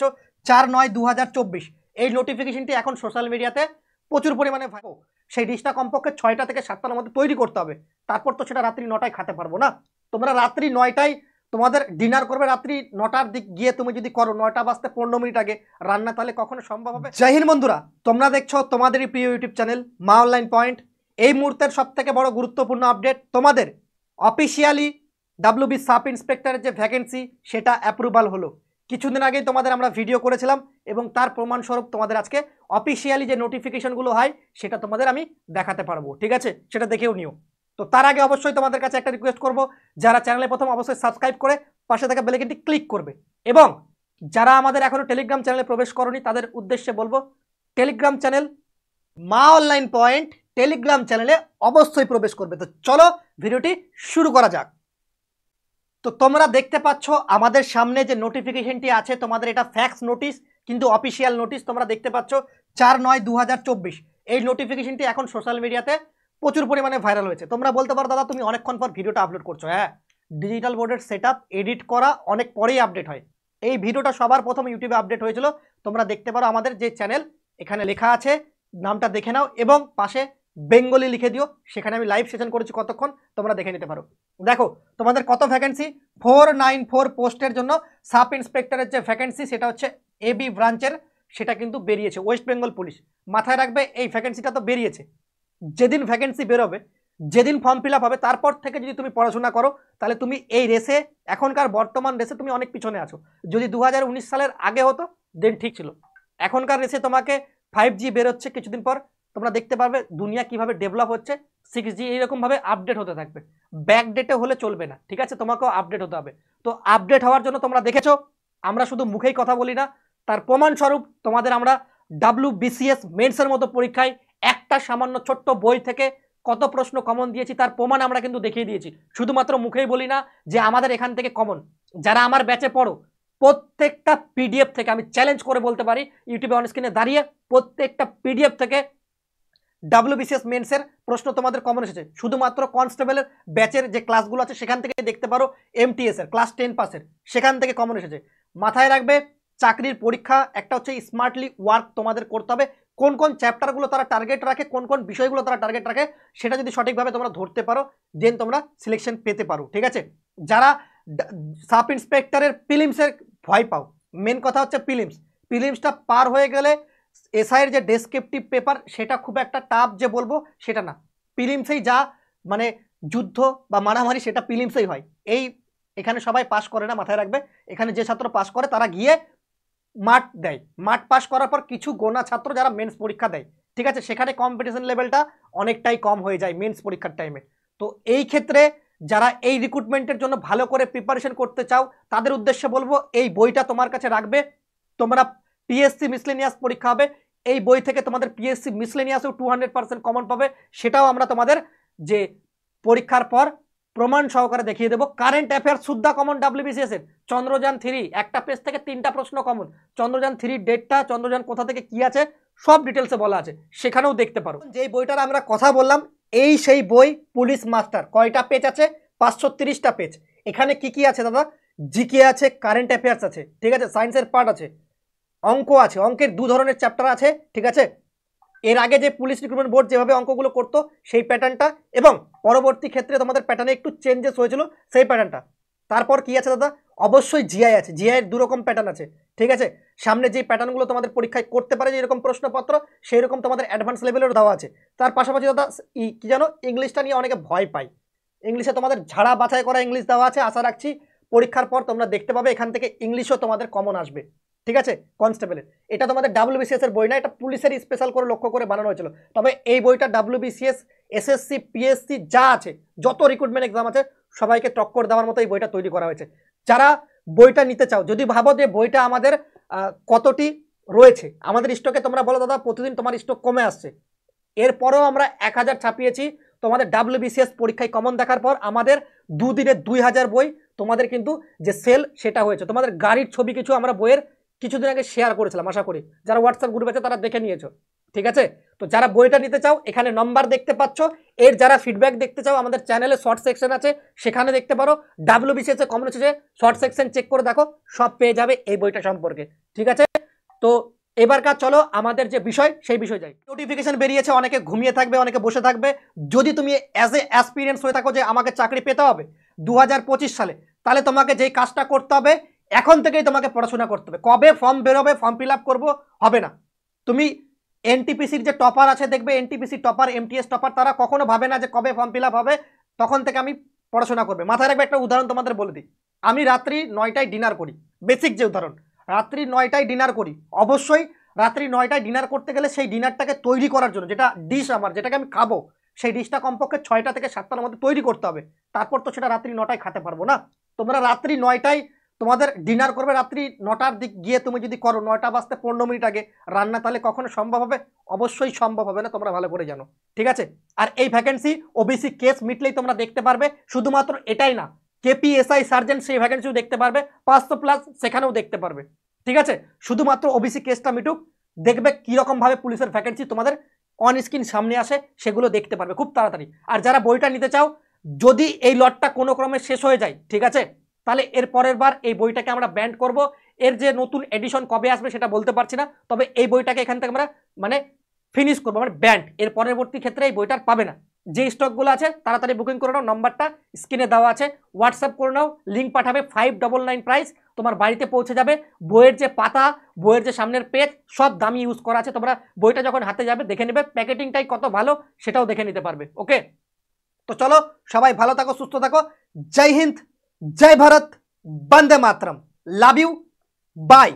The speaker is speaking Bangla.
4/9/2024 এই নোটিফিকেশনটি এখন সোশ্যাল মিডিয়াতে প্রচুর পরিমাণে ভাইরাল। সেই ডিশটা কমপক্ষে 6টা থেকে 7টার মধ্যে তৈরি করতে হবে, তারপর তো সেটা রাত্রি 9টায় খেতে পারবো না। তোমরা রাত্রি 9টায় তোমাদের ডিনার করবে, রাত্রি 9টার দিক গিয়ে তুমি যদি করো 9টা বাজতে 15 মিনিট আগে রান্না, তাহলে কখনো সম্ভব হবে? জয় হিন্দ বন্ধুরা, তোমরা দেখছো তোমাদেরই প্রিয় ইউটিউব চ্যানেল মা অনলাইন পয়েন্ট। এই মুহূর্তের সব থেকে বড় গুরুত্বপূর্ণ আপডেট, তোমাদের অফিসিয়ালি ডাব্লিউবি সাব ইন্সপেক্টরের যে ভ্যাকেন্সি সেটা অ্যাপ্রুভাল হলো। কিছুদিন আগেই তোমাদের আমরা ভিডিও করেছিলাম এবং তার প্রমাণস্বরূপ তোমাদের আজকে অফিসিয়ালি যে নোটিফিকেশনগুলো হয় সেটা তোমাদের আমি দেখাতে পারবো, ঠিক আছে? সেটা দেখেও নিও। তো তার আগে অবশ্যই তোমাদের কাছে একটা রিকোয়েস্ট করব, যারা চ্যানেলে প্রথম অবশ্যই সাবস্ক্রাইব করে পাশে থাকা বেল আইকনটি ক্লিক করবে, এবং যারা আমাদের এখনো টেলিগ্রাম চ্যানেলে প্রবেশ করনি তাদের উদ্দেশ্যে বলবো, টেলিগ্রাম চ্যানেল মা অনলাইন পয়েন্ট টেলিগ্রাম চ্যানেলে অবশ্যই প্রবেশ করবে। তো চলো ভিডিওটি শুরু করা যাক। তো তোমরা দেখতে পাচ্ছ আমাদের সামনে যে নোটিফিকেশনটি আছে, তোমাদের এটা ফ্যাক্স নোটিশ কিন্তু অফিসিয়াল নোটিশ। তোমরা দেখতে পাচ্ছ 4/9/2024 এই নোটিফিকেশনটি এখন সোশ্যাল মিডিয়াতে প্রচুর পরিমাণে ভাইরাল হয়েছে। তোমরা বলতে পারো দাদা তুমি অনেকক্ষণ পর ভিডিওটা আপলোড করছো। হ্যাঁ, ডিজিটাল বোর্ডের সেটআপ এডিট করা অনেক পরেই আপডেট হয়। এই ভিডিওটা সবার প্রথম ইউটিউবে আপডেট হয়েছিল। তোমরা দেখতে পারো আমাদের যে চ্যানেল, এখানে লেখা আছে, নামটা দেখে নাও এবং পাশে বেঙ্গলি লিখে দিও। সেখানে আমি লাইভ সেশন করেছি কতক্ষণ, তোমরা দেখে নিতে পারো। দেখো তোমাদের কত ভ্যাকেন্সি, 494 পোস্টের জন্য সাব ইন্সপেক্টরের যে ভ্যাকেন্সি সেটা হচ্ছে এবি ব্রাঞ্চের, সেটা কিন্তু বেরিয়েছে ওয়েস্ট বেঙ্গল পুলিশ। মাথায় রাখবে এই ভ্যাকেন্সিটা তো বেরিয়েছে, যেদিন ভ্যাকেন্সি বেরোবে, যেদিন ফর্ম ফিল আপ হবে, তারপর থেকে যদি তুমি পড়াশোনা করো তাহলে তুমি এই রেসে, এখনকার বর্তমান রেসে তুমি অনেক পিছনে আছো। যদি 2019 সালের আগে হতো দেন ঠিক ছিল। এখনকার রেসে তোমাকে 5G বেরোচ্ছে কিছুদিন পর, তোমরা দেখতে পারবে দুনিয়া কিভাবে ডেভেলপ হচ্ছে। 6G এইরকমভাবে আপডেট হতে থাকবে, ব্যাকডেটে হলে চলবে না, ঠিক আছে? তোমাকেও আপডেট হতে হবে। তো আপডেট হওয়ার জন্য তোমরা দেখেছো আমরা শুধু মুখেই কথা বলি না, তার প্রমাণস্বরূপ তোমাদের আমরা WBCS মেন্সের মতো পরীক্ষায় একটা সামান্য ছোট্ট বই থেকে কত প্রশ্ন কমন দিয়েছি তার প্রমাণ আমরা কিন্তু দেখিয়ে দিয়েছি। শুধুমাত্র মুখেই বলি না যে আমাদের এখান থেকে কমন, যারা আমার ব্যাচে পড়ো প্রত্যেকটা পিডিএফ থেকে, আমি চ্যালেঞ্জ করে বলতে পারি ইউটিউবে অন স্ক্রিনে দাঁড়িয়ে, প্রত্যেকটা পিডিএফ থেকে WBCS মেন্সের প্রশ্ন তোমাদের কমন এসেছে। শুধুমাত্র কনস্টেবলের ব্যাচের যে ক্লাসগুলো আছে সেখান থেকে দেখতে পারো, MTS এর ক্লাস 10 পাসের সেখান থেকে কমন এসেছে। মাথায় রাখবে চাকরির পরীক্ষা একটা হচ্ছে স্মার্টলি ওয়ার্ক তোমাদের করতে হবে। কোন কোন চ্যাপ্টারগুলো তারা টার্গেট রাখে, কোন কোন বিষয়গুলো তারা টার্গেট রাখে, সেটা যদি সঠিকভাবে তোমরা ধরতে পারো দেন তোমরা সিলেকশন পেতে পারো, ঠিক আছে? যারা সাব ইন্সপেক্টরের প্রিলিমসের ভয় পাও, মেন কথা হচ্ছে প্রিলিমসটা পার হয়ে গেলে এসআইয়ের যে ডেসক্রিপটিভ পেপার সেটা খুব একটা টাফ যে বলবো সেটা না। প্রিলিমসেই যা মানে যুদ্ধ বা মারামারি সেটা প্রিলিমসেই হয়। এখানে সবাই পাস করে না, মাথায় রাখবে। এখানে যে ছাত্র পাস করে তারা গিয়ে মাঠ দেয়, মাঠ পাস করার পর কিছু গোনা ছাত্র যারা মেন্স পরীক্ষা দেয়, ঠিক আছে? সেখানে কম্পিটিশন লেভেলটা অনেকটাই কম হয়ে যায় মেন্স পরীক্ষার টাইমে। তো এই ক্ষেত্রে যারা এই রিক্রুটমেন্টের জন্য ভালো করে প্রিপারেশন করতে চাও তাদের উদ্দেশ্যে বলবো এই বইটা তোমার কাছে রাখবে। তোমরা পিএসসি মিসলেনিয়াস পরীক্ষা হবে, এই বই থেকে তোমাদের পিএসসি মিসলেনিয়াসও 200% কমন পাবে। সেটাও আমরা তোমাদের যে পরীক্ষার পর প্রমাণ সহকারে দেখিয়ে দেবো। কারেন্ট অ্যাফেয়ার্স সুদ্ধা কমন WBCS এর, চন্দ্রযান 3 একটা পেজ থেকে 3টা প্রশ্ন কমন। চন্দ্রযান 3 ডেটটা, চন্দ্রযান কোথা থেকে কি আছে সব ডিটেলসে বলা আছে, সেখানেও দেখতে পারো। যেই বইটার আমরা কথা বললাম এই সেই বই পুলিশ মাস্টার। কয়টা পেজ আছে? 530টা পেজ। এখানে কি কি আছে দাদা? জিকে আছে, কারেন্ট অ্যাফেয়ার্স আছে, ঠিক আছে, সায়েন্সের পার্ট আছে, অঙ্ক আছে, অঙ্কের 2 ধরনের চ্যাপ্টার আছে, ঠিক আছে? এর আগে যে পুলিশ রিক্রুটমেন্ট বোর্ড যেভাবে অঙ্কগুলো করতো সেই প্যাটার্নটা, এবং পরবর্তী ক্ষেত্রে তোমাদের প্যাটার্নে একটু চেঞ্জেস হয়েছিল সেই প্যাটার্নটা। তারপর কি আছে দাদা? অবশ্যই জিআই আছে। জিআই এর 2 রকম প্যাটার্ন আছে, ঠিক আছে? সামনে যে প্যাটার্নগুলো তোমাদের পরীক্ষায় করতে পারে যে এরকম প্রশ্নপত্র, সেই রকম তোমাদের অ্যাডভান্স লেভেলের দেওয়া আছে। তার পাশাপাশি দাদা কি জানো, ইংলিশটা নিয়ে অনেকে ভয় পায়। ইংলিশে তোমাদের ঝাড়া বাছাই করা ইংলিশ দেওয়া আছে। আশা রাখছি পরীক্ষার পর তোমরা দেখতে পাবে এখান থেকে ইংলিশও তোমাদের কমন আসবে, ঠিক আছে? কনস্টেবলের এটা তোমাদের WBCS এর বই না, এটা পুলিশের স্পেশাল করে লক্ষ্য করে বানানো হয়েছিল। তবে এই বইটা WBCS, SSC, PSC যা আছে, যত রিক্রুটমেন্ট এক্সাম আছে সবাইকে টক্কর দেওয়ার মতো এই বইটা তৈরি করা হয়েছে। যারা বইটা নিতে চাও, যদি ভাবো যে বইটা আমাদের কতটি রয়েছে আমাদের স্টকে, তোমরা বলো দাদা প্রতিদিন তোমার স্টক কমে আসছে, এরপরেও আমরা 1000 ছাপিয়েছি। তোমাদের WBCS পরীক্ষায় কমন দেখার পর আমাদের 2 দিনে 2000 বই তোমাদের কিন্তু যে সেল সেটা হয়েছে। তোমাদের গাড়ির ছবি কিছু আমরা বইয়ের কিছুদিন আগে শেয়ার করেছিলাম, আশা করি যারা হোয়াটসঅ্যাপ গ্রুপ আছে তারা দেখে নিয়েছো, ঠিক আছে। তো যারা বইটা নিতে চাও এখানে নাম্বার দেখতে পাচ্ছ, এর যারা ফিডব্যাক দেখতে চাও আমাদের চ্যানেলে শর্ট সেকশন আছে, সেখানে দেখতে পারো। WBCS এ কমন এসেছে, শর্ট সেকশন চেক করে দেখো, সব পেয়ে যাবে এই বইটা সম্পর্কে। ঠিক আছে, তো এবারকার চলো আমাদের যে বিষয় সেই বিষয় যাই। নোটিফিকেশন বেরিয়েছে, অনেকে ঘুমিয়ে থাকবে, অনেকে বসে থাকবে। যদি তুমি অ্যাজ এ অ্যাসপিরিয়েন্স হয়ে থাকো যে আমাকে চাকরি পেতে হবে 2025 সালে, তাহলে তোমাকে যেই কাজটা করতে হবে এখন থেকেই তোমাকে পড়াশোনা করতে হবে। কবে ফর্ম বেরোবে, ফর্ম ফিল আপ করবো, হবে না। তুমি এনটিপিসির যে টপার আছে দেখবে, এনটিপিসি টপার, এমটিএস টপার, তারা কখনো ভাবে না যে কবে ফর্ম ফিল আপ হবে, তখন থেকে আমি পড়াশোনা করবে। মাথায় রাখবে, একটা উদাহরণ তোমাদের বলে দিই। আমি রাত্রি 9টায় ডিনার করি, বেসিক যে উদাহরণ, রাত্রি 9টায় ডিনার করি। অবশ্যই রাত্রি 9টায় ডিনার করতে গেলে সেই ডিনারটাকে তৈরি করার জন্য যেটা ডিশ আমার, যেটাকে আমি খাবো, সেই ডিশটা কমপক্ষে 6টা থেকে 7টার মধ্যে তৈরি করতে হবে। তারপর তো সেটা রাত্রি 9টায় খেতে পারবো না। তোমরা রাত্রি 9টায় তোমাদের ডিনার করবে, রাত্রি 9টার দিক গিয়ে তুমি যদি করো 9টা বাজতে 15 মিনিট আগে রান্না, তাহলে কখনো সম্ভব হবে? অবশ্যই সম্ভব হবে না, তোমরা ভালো করে জানো। ঠিক আছে, আর এই ভ্যাকেন্সি ওবিসি কেস মিটলেই তোমরা দেখতে পারবে। শুধুমাত্র এটাই না, কেপিএসআই সার্জেন্ট সেই ভ্যাকেন্সিও দেখতে পারবে, 500+ সেখানেও দেখতে পারবে। ঠিক আছে, শুধুমাত্র ওবিসি কেসটা মিটুক, দেখবে কিরকম ভাবে পুলিশের ভ্যাকেন্সি তোমাদের অন স্ক্রিন সামনে আসে, সেগুলো দেখতে পারবে খুব তাড়াতাড়ি। আর যারা বইটা নিতে চাও, যদি এই লটটা কোনো ক্রমে শেষ হয়ে যায়, ঠিক আছে, তাহলে এর পরের বার এই বইটাকে আমরা ব্যান্ড করব। এর যে নতুন এডিশন কবে আসবে সেটা বলতে পারছি না, তবে এই বইটাকে এখান থেকে আমরা মানে ফিনিশ করবো, মানে ব্যান্ড। এর পরবর্তী ক্ষেত্রে এই বইটার পাবে না। যে স্টকগুলো আছে তাড়াতাড়ি বুকিং করে নাও, নাম্বারটা স্ক্রিনে দেওয়া আছে, হোয়াটসঅ্যাপ করে নাও, লিঙ্ক পাঠাবে, 599 প্রাইস, তোমার বাড়িতে পৌঁছে যাবে। বইয়ের যে পাতা, বইয়ের যে সামনের পেজ, সব দামি ইউজ করা আছে। তোমরা বইটা যখন হাতে যাবে দেখে নেবে, প্যাকেটিংটাই কত ভালো সেটাও দেখে নিতে পারবে। ওকে, তো চলো সবাই ভালো থাকো, সুস্থ থাকো। জয় হিন্দ, জয় ভারত, বন্দে মাতরম, লাভ ইউ, বাই।